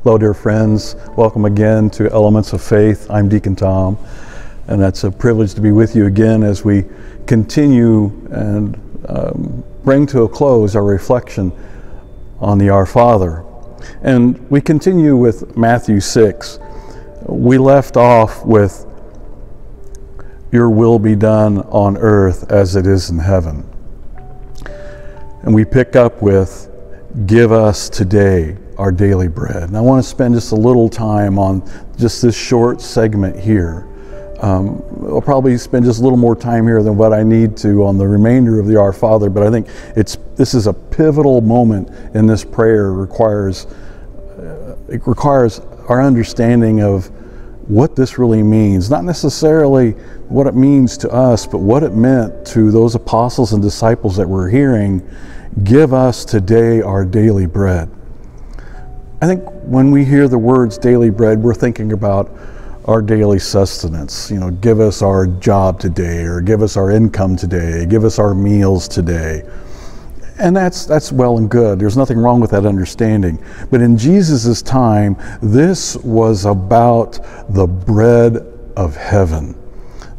Hello, dear friends. Welcome again to Elements of Faith. I'm Deacon Tom, and that's a privilege to be with you again as we continue and bring to a close our reflection on the Our Father. And we continue with Matthew 6. We left off with, "Your will be done on earth as it is in heaven." And we pick up with, "Give us today our daily bread." And I want to spend just a little time on just this short segment here. I'll probably spend just a little more time here than what I need to on the remainder of the Our Father, but I think this is a pivotal moment in this prayer. It requires our understanding of what this really means. Not necessarily what it means to us, but what it meant to those apostles and disciples that we're hearing, "Give us today our daily bread." I think when we hear the words daily bread, we're thinking about our daily sustenance. You know, give us our job today, or give us our income today, give us our meals today. And that's well and good. There's nothing wrong with that understanding. But in Jesus' time, this was about the bread of heaven,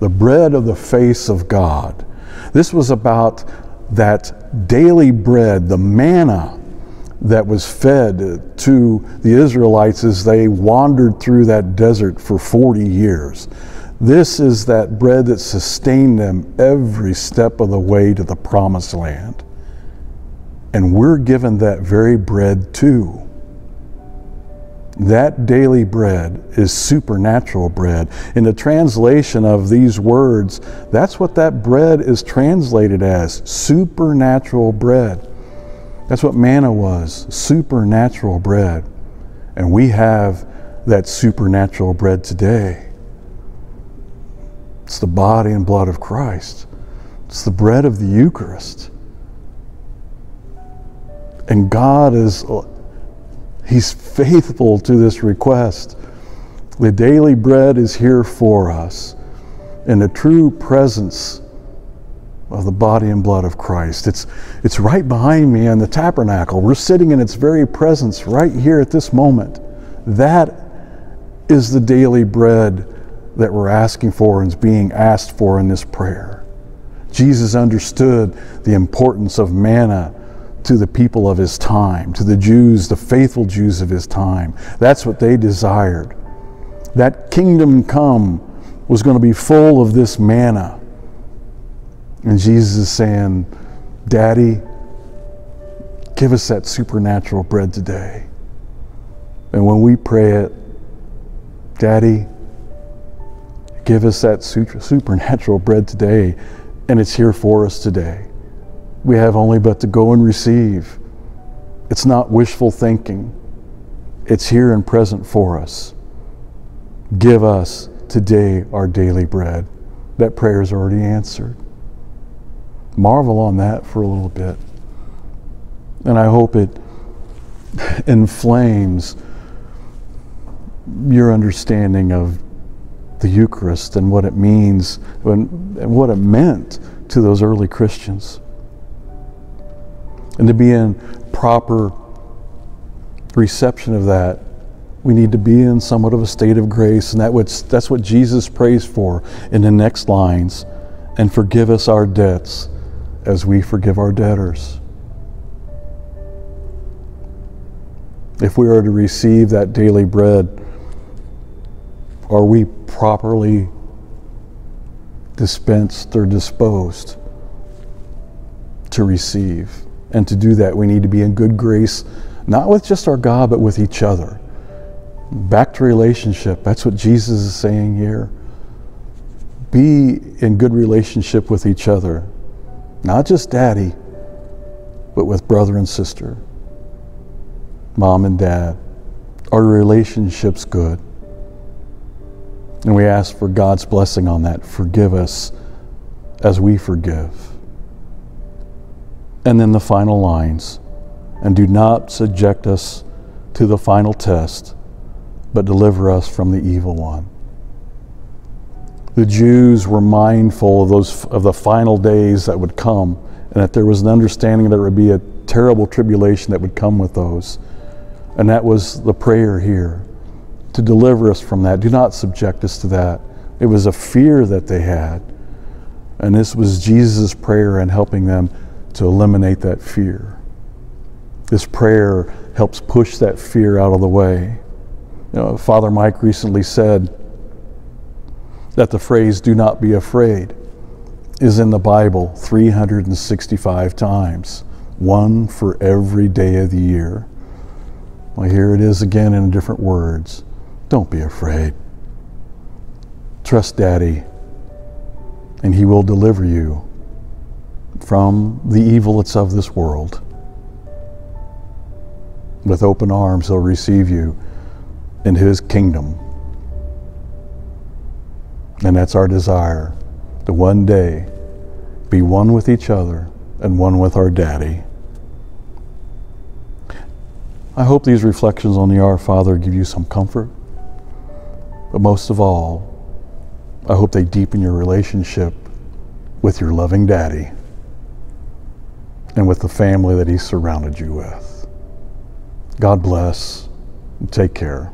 the bread of the face of God. This was about that daily bread, the manna that was fed to the Israelites as they wandered through that desert for 40 years. This is that bread that sustained them every step of the way to the promised land. And we're given that very bread too. That daily bread is supernatural bread. In the translation of these words, that's what that bread is translated as, supernatural bread. That's what manna was, supernatural bread. And we have that supernatural bread today. It's the body and blood of Christ. It's the bread of the Eucharist. And God He's faithful to this request. The daily bread is here for us in the true presence of the body and blood of Christ. It's right behind me in the tabernacle. We're sitting in its very presence right here at this moment. That is the daily bread that we're asking for and is being asked for in this prayer. Jesus understood the importance of manna to the people of his time, to the Jews, the faithful Jews of his time. That's what they desired. That kingdom come was going to be full of this manna. And Jesus is saying, "Daddy, give us that supernatural bread today." And when we pray it, "Daddy, give us that supernatural bread today," and it's here for us today. We have only but to go and receive. It's not wishful thinking. It's here and present for us. Give us today our daily bread. That prayer is already answered. Marvel on that for a little bit. And I hope it inflames your understanding of the Eucharist and what it means and what it meant to those early Christians. And to be in proper reception of that, we need to be in somewhat of a state of grace, and that's what Jesus prays for in the next lines. "And forgive us our debts as we forgive our debtors." If we are to receive that daily bread, are we properly dispensed or disposed to receive? And to do that, we need to be in good grace, not with just our God, but with each other. Back to relationship. That's what Jesus is saying here. Be in good relationship with each other. Not just daddy, but with brother and sister, mom and dad. Are relationships good? And we ask for God's blessing on that. Forgive us as we forgive. And then the final lines, "And do not subject us to the final test, but deliver us from the evil one." The Jews were mindful of the final days that would come, and that there was an understanding that there would be a terrible tribulation that would come with those. And that was the prayer here, to deliver us from that. Do not subject us to that. It was a fear that they had. And this was Jesus' prayer in helping them to eliminate that fear. This prayer helps push that fear out of the way. You know, Father Mike recently said that the phrase, "do not be afraid," is in the Bible 365 times, one for every day of the year. Well, here it is again in different words. Don't be afraid. Trust Daddy, and He will deliver you from the evil that's of this world. With open arms, He'll receive you into His kingdom. And that's our desire, to one day be one with each other and one with our Daddy. I hope these reflections on the Our Father give you some comfort, but most of all, I hope they deepen your relationship with your loving Daddy and with the family that He's surrounded you with. God bless and take care.